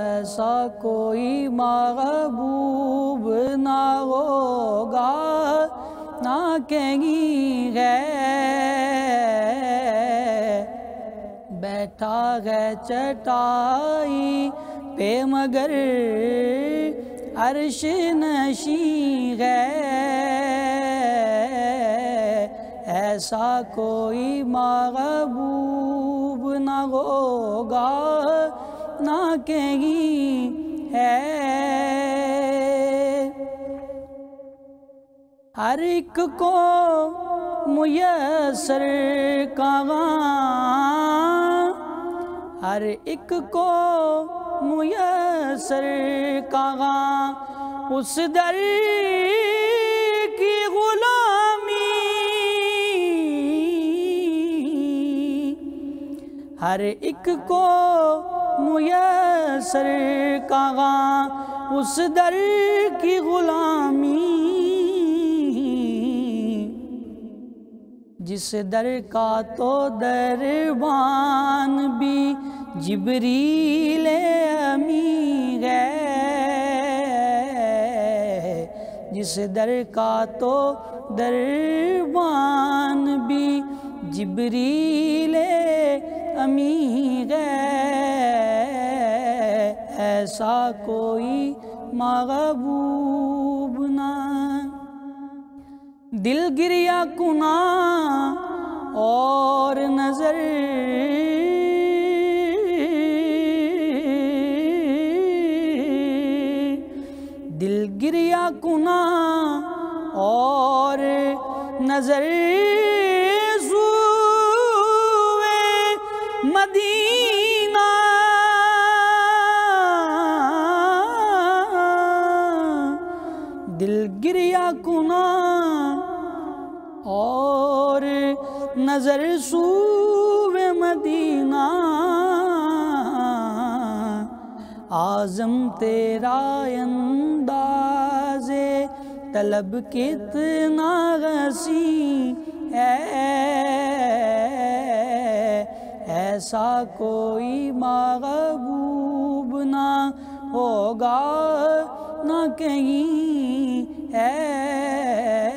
ایسا کوئی محبوب نہ ہوگا نہ کہیں ہے بیٹھا ہے چٹائی پہ مگر عرش نشیں ہے ایسا کوئی محبوب نہ ہوگا نہ کہیں ہے ہر ایک کو میسر کہاں ہر ایک کو میسر کہاں اس در کی غلامی ہر ایک کو میسر کہاں اس در کی غلامی جس در کا تو دربان بھی جبریل امی ہے جس در کا تو دربان بھی جبریل امی ہے ایسا کوئی محبوب نہ دل گریہ کنا اور نظر دل گریہ کنا اور نظر سوئے مدینہ دل گریہ کنا اور نظر سوئے مدینہ اعظم تیرا انداز طلب کتنا وسیع ہے ایسا کوئی محبوب نہ ہوگا نہ کہیں ہے